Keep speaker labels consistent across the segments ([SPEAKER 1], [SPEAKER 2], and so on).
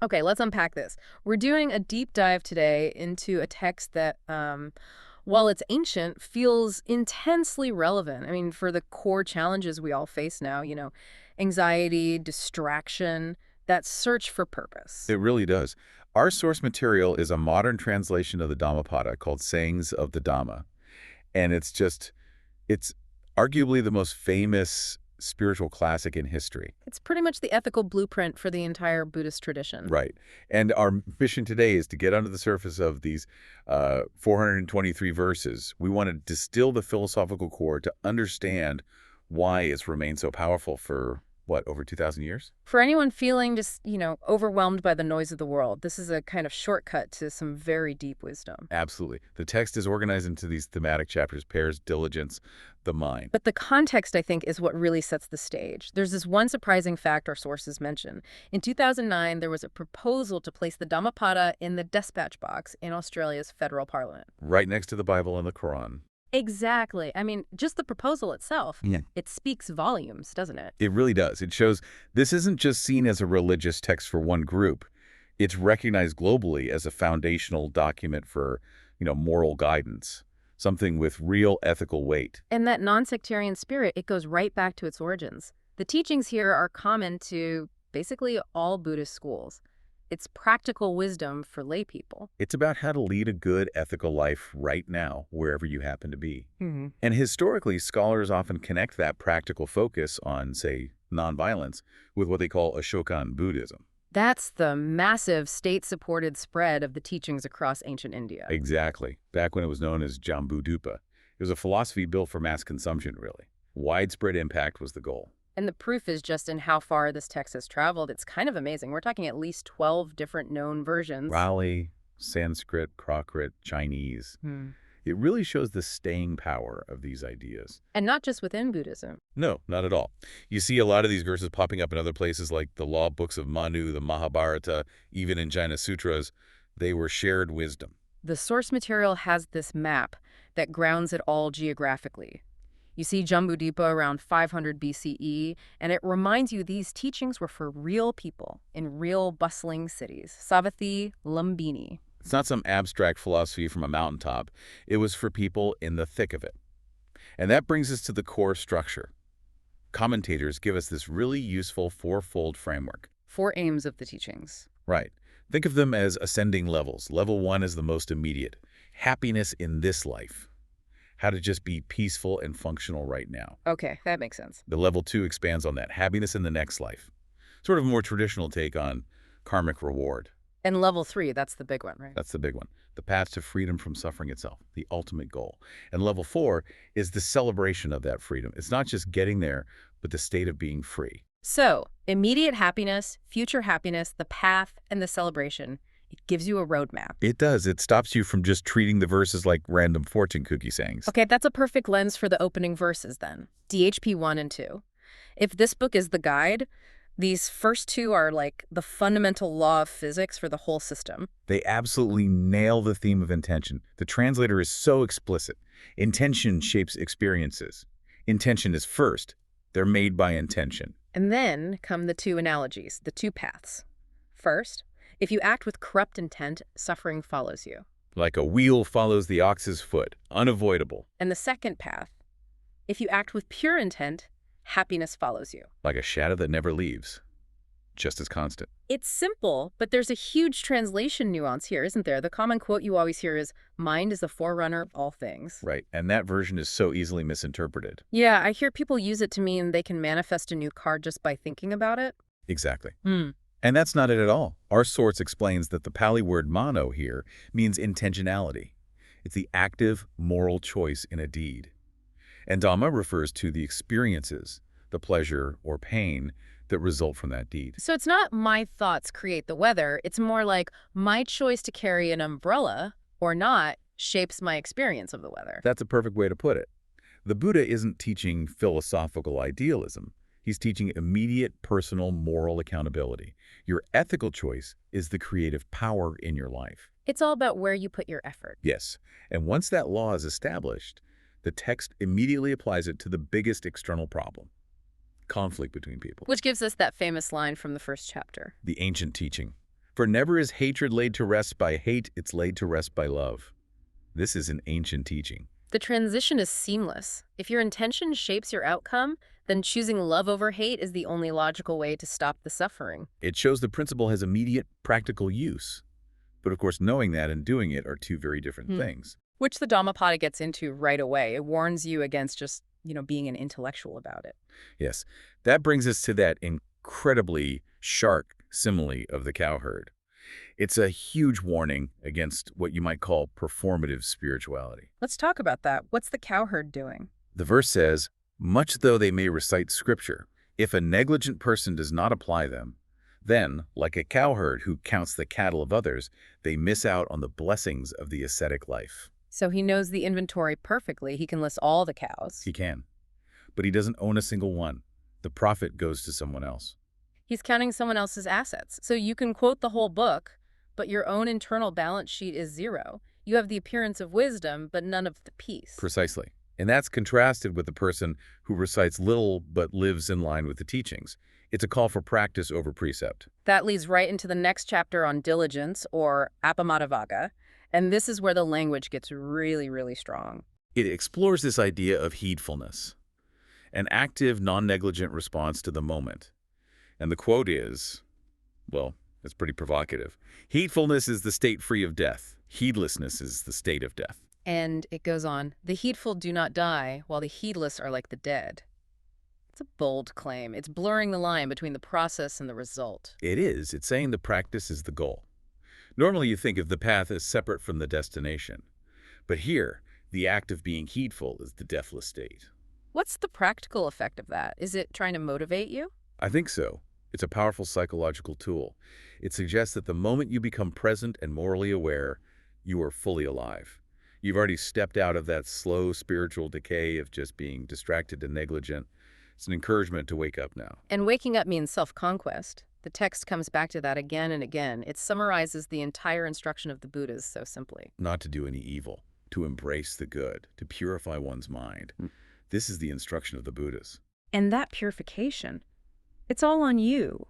[SPEAKER 1] Okay, let's unpack this. We're doing a deep dive today into a text that, while it's ancient, feels intensely relevant. I mean, for the core challenges we all face now, anxiety, distraction, that search for purpose.
[SPEAKER 2] It really does. Our source material is a modern translation of the Dhammapada called Sayings of the Dhamma. And it's arguably the most famous spiritual classic in history.
[SPEAKER 1] It's pretty much the ethical blueprint for the entire Buddhist tradition.
[SPEAKER 2] Right. And our mission today is to get under the surface of these 423 verses. We want to distill the philosophical core to understand why it's remained so powerful for, what, over 2,000 years?
[SPEAKER 1] For anyone feeling just, overwhelmed by the noise of the world, this is a kind of shortcut to some very deep wisdom.
[SPEAKER 2] Absolutely. The text is organized into these thematic chapters: pairs, diligence, the mind.
[SPEAKER 1] But the context, I think, is what really sets the stage. There's this one surprising fact our sources mention. In 2009, there was a proposal to place the Dhammapada in the dispatch box in Australia's federal parliament.
[SPEAKER 2] Right next to the Bible and the Quran.
[SPEAKER 1] Exactly. I mean, just the proposal itself,
[SPEAKER 2] Yeah.
[SPEAKER 1] it speaks volumes, doesn't it?
[SPEAKER 2] It really does. It shows this isn't just seen as a religious text for one group. It's recognized globally as a foundational document for, moral guidance, something with real ethical weight.
[SPEAKER 1] And that non-sectarian spirit, it goes right back to its origins. The teachings here are common to basically all Buddhist schools. It's practical wisdom for lay people.
[SPEAKER 2] It's about how to lead a good, ethical life right now, wherever you happen to be.
[SPEAKER 1] Mm-hmm.
[SPEAKER 2] And historically, scholars often connect that practical focus on, say, nonviolence with what they call Ashokan Buddhism.
[SPEAKER 1] That's the massive state-supported spread of the teachings across ancient India.
[SPEAKER 2] Exactly. Back when it was known as Jambudupa. It was a philosophy built for mass consumption, really. Widespread impact was the goal.
[SPEAKER 1] And the proof is just in how far this text has traveled. It's kind of amazing. We're talking at least 12 different known versions.
[SPEAKER 2] Rali, Sanskrit, Prakrit, Chinese. It really shows the staying power of these ideas.
[SPEAKER 1] And not just within Buddhism.
[SPEAKER 2] No, not at all. You see a lot of these verses popping up in other places like the law books of Manu, the Mahabharata, even in Jaina Sutras. They were shared wisdom.
[SPEAKER 1] The source material has this map that grounds it all geographically. You see Jambudvipa around 500 BCE, and it reminds you these teachings were for real people in real bustling cities. Savatthi, Lumbini.
[SPEAKER 2] It's not some abstract philosophy from a mountaintop. It was for people in the thick of it. And that brings us to the core structure. Commentators give us this really useful fourfold framework.
[SPEAKER 1] 4 aims of the teachings.
[SPEAKER 2] Right. Think of them as ascending levels. Level 1 is the most immediate. Happiness in this life. How to just be peaceful and functional right now.
[SPEAKER 1] Okay, that makes sense.
[SPEAKER 2] The level 2 expands on that. Happiness in the next life. Sort of a more traditional take on karmic reward.
[SPEAKER 1] And level 3, that's the big one, right?
[SPEAKER 2] That's the big one. The path to freedom from suffering itself, the ultimate goal. And level 4 is the celebration of that freedom. It's not just getting there, but the state of being free.
[SPEAKER 1] So, immediate happiness, future happiness, the path, and the celebration. It gives you a roadmap.
[SPEAKER 2] It does. It stops you from just treating the verses like random fortune cookie sayings.
[SPEAKER 1] Okay, that's a perfect lens for the opening verses then. DHP 1 and 2. If this book is the guide, these first 2 are like the fundamental law of physics for the whole system.
[SPEAKER 2] They absolutely nail the theme of intention. The translator is so explicit. Intention shapes experiences. Intention is first. They're made by intention.
[SPEAKER 1] And then come the 2 analogies, the 2 paths. First, if you act with corrupt intent, suffering follows you.
[SPEAKER 2] Like a wheel follows the ox's foot, unavoidable.
[SPEAKER 1] And the second path, if you act with pure intent, happiness follows you.
[SPEAKER 2] Like a shadow that never leaves, just as constant.
[SPEAKER 1] It's simple, but there's a huge translation nuance here, isn't there? The common quote you always hear is, mind is the forerunner of all things.
[SPEAKER 2] Right, and that version is so easily misinterpreted.
[SPEAKER 1] Yeah, I hear people use it to mean they can manifest a new car just by thinking about it.
[SPEAKER 2] Exactly. And that's not it at all. Our source explains that the Pali word mano here means intentionality. It's the active, moral choice in a deed. And Dhamma refers to the experiences, the pleasure or pain that result from that deed.
[SPEAKER 1] So it's not my thoughts create the weather. It's more like my choice to carry an umbrella or not shapes my experience of the weather.
[SPEAKER 2] That's a perfect way to put it. The Buddha isn't teaching philosophical idealism. He's teaching immediate personal moral accountability. Your ethical choice is the creative power in your life.
[SPEAKER 1] It's all about where you put your effort.
[SPEAKER 2] Yes, and once that law is established, the text immediately applies it to the biggest external problem: conflict between people.
[SPEAKER 1] Which gives us that famous line from the first chapter.
[SPEAKER 2] The ancient teaching, For never is hatred laid to rest by hate, it's laid to rest by love. This is an ancient teaching.
[SPEAKER 1] The transition is seamless. If your intention shapes your outcome, then choosing love over hate is the only logical way to stop the suffering.
[SPEAKER 2] It shows the principle has immediate, practical use. But of course, knowing that and doing it are two very different things.
[SPEAKER 1] Which the Dhammapada gets into right away. It warns you against just, being an intellectual about it.
[SPEAKER 2] Yes, that brings us to that incredibly sharp simile of the cowherd. It's a huge warning against what you might call performative spirituality.
[SPEAKER 1] Let's talk about that. What's the cowherd doing?
[SPEAKER 2] The verse says, much though they may recite scripture, if a negligent person does not apply them, then, like a cowherd who counts the cattle of others, they miss out on the blessings of the ascetic life.
[SPEAKER 1] So he knows the inventory perfectly. He can list all the cows.
[SPEAKER 2] He can. But he doesn't own a single one. The profit goes to someone else.
[SPEAKER 1] He's counting someone else's assets. So you can quote the whole book, but your own internal balance sheet is zero. You have the appearance of wisdom, but none of the peace.
[SPEAKER 2] Precisely. And that's contrasted with the person who recites little but lives in line with the teachings. It's a call for practice over precept.
[SPEAKER 1] That leads right into the next chapter on diligence, or appamadavaga, and this is where the language gets really, really strong.
[SPEAKER 2] It explores this idea of heedfulness, an active, non-negligent response to the moment. And the quote is, well, it's pretty provocative. Heedfulness is the state free of death. Heedlessness is the state of death.
[SPEAKER 1] And it goes on, the heedful do not die, while the heedless are like the dead. It's a bold claim. It's blurring the line between the process and the result.
[SPEAKER 2] It is. It's saying the practice is the goal. Normally you think of the path as separate from the destination. But here, the act of being heedful is the deathless state.
[SPEAKER 1] What's the practical effect of that? Is it trying to motivate you?
[SPEAKER 2] I think so. It's a powerful psychological tool. It suggests that the moment you become present and morally aware, you are fully alive. You've already stepped out of that slow spiritual decay of just being distracted and negligent. It's an encouragement to wake up now.
[SPEAKER 1] And waking up means self-conquest. The text comes back to that again and again. It summarizes the entire instruction of the Buddhas so simply.
[SPEAKER 2] Not to do any evil, to embrace the good, to purify one's mind. This is the instruction of the Buddhas.
[SPEAKER 1] And that purification, it's all on you.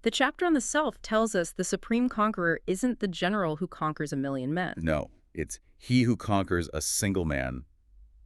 [SPEAKER 1] The chapter on the self tells us the supreme conqueror isn't the general who conquers a million men.
[SPEAKER 2] No, it's he who conquers a single man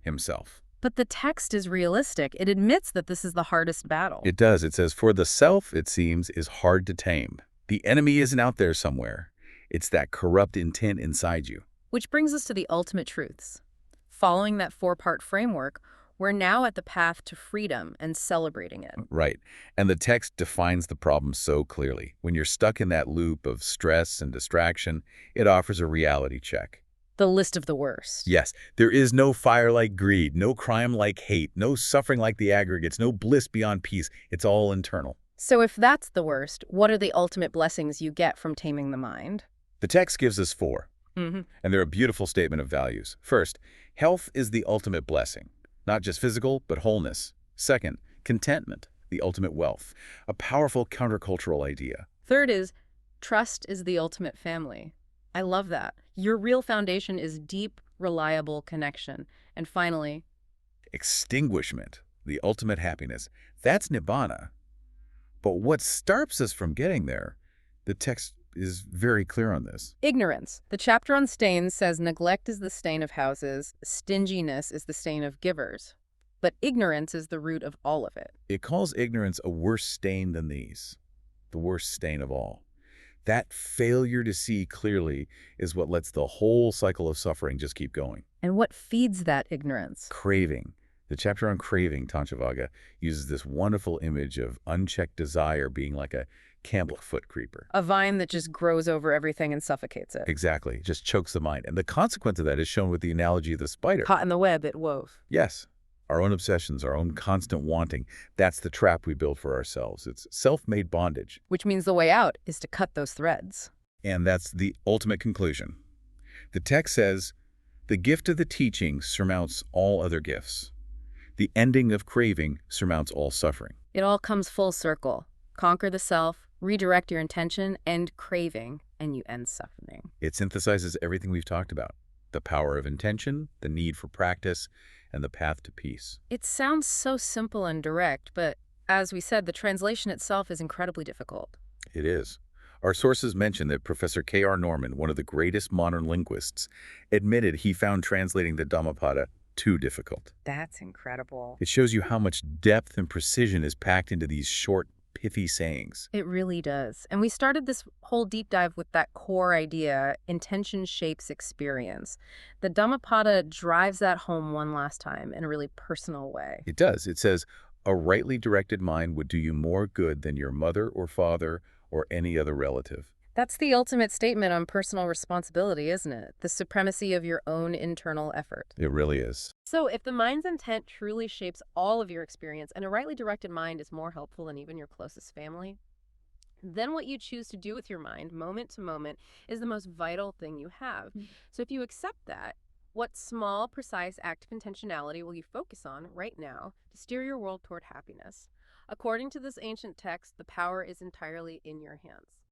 [SPEAKER 2] himself.
[SPEAKER 1] But the text is realistic. It admits that this is the hardest battle.
[SPEAKER 2] It does. It says, for the self, it seems, is hard to tame. The enemy isn't out there somewhere. It's that corrupt intent inside you.
[SPEAKER 1] Which brings us to the ultimate truths. Following that four-part framework, we're now at the path to freedom and celebrating it.
[SPEAKER 2] Right. And the text defines the problem so clearly. When you're stuck in that loop of stress and distraction, it offers a reality check.
[SPEAKER 1] The list of the worst.
[SPEAKER 2] Yes, there is no fire like greed, no crime like hate, no suffering like the aggregates, no bliss beyond peace. It's all internal.
[SPEAKER 1] So if that's the worst, what are the ultimate blessings you get from taming the mind?
[SPEAKER 2] The text gives us four, and they're a beautiful statement of values. First, health is the ultimate blessing, not just physical, but wholeness. Second, contentment, the ultimate wealth, a powerful countercultural idea.
[SPEAKER 1] Third is, trust is the ultimate family. I love that. Your real foundation is deep, reliable connection. And finally,
[SPEAKER 2] extinguishment, the ultimate happiness. That's nibbana. But what stops us from getting there? The text is very clear on this.
[SPEAKER 1] Ignorance. The chapter on stains says neglect is the stain of houses, stinginess is the stain of givers. But ignorance is the root of all of it.
[SPEAKER 2] It calls ignorance a worse stain than these, the worst stain of all. That failure to see clearly is what lets the whole cycle of suffering just keep going.
[SPEAKER 1] And what feeds that ignorance?
[SPEAKER 2] Craving. The chapter on craving, Tanchavaga, uses this wonderful image of unchecked desire being like a Campbell-foot creeper.
[SPEAKER 1] A vine that just grows over everything and suffocates it.
[SPEAKER 2] Exactly. Just chokes the mind. And the consequence of that is shown with the analogy of the spider.
[SPEAKER 1] Caught in the web it wove.
[SPEAKER 2] Yes. Our own obsessions, our own constant wanting, that's the trap we build for ourselves. It's self-made bondage.
[SPEAKER 1] Which means the way out is to cut those threads.
[SPEAKER 2] And that's the ultimate conclusion. The text says, the gift of the teaching surmounts all other gifts. The ending of craving surmounts all suffering.
[SPEAKER 1] It all comes full circle. Conquer the self, redirect your intention, end craving, and you end suffering.
[SPEAKER 2] It synthesizes everything we've talked about. The power of intention, the need for practice, and the path to peace.
[SPEAKER 1] It sounds so simple and direct, but as we said, the translation itself is incredibly difficult.
[SPEAKER 2] It is. Our sources mention that Professor K.R. Norman, one of the greatest modern linguists, admitted he found translating the Dhammapada too difficult.
[SPEAKER 1] That's incredible.
[SPEAKER 2] It shows you how much depth and precision is packed into these short, pithy sayings.
[SPEAKER 1] It really does. And we started this whole deep dive with that core idea, intention shapes experience. The Dhammapada drives that home one last time in a really personal way.
[SPEAKER 2] It does. It says, a rightly directed mind would do you more good than your mother or father or any other relative.
[SPEAKER 1] That's the ultimate statement on personal responsibility, isn't it? The supremacy of your own internal effort.
[SPEAKER 2] It really is.
[SPEAKER 1] So if the mind's intent truly shapes all of your experience and a rightly directed mind is more helpful than even your closest family, then what you choose to do with your mind, moment to moment, is the most vital thing you have. So if you accept that, what small, precise act of intentionality will you focus on right now to steer your world toward happiness? According to this ancient text, the power is entirely in your hands.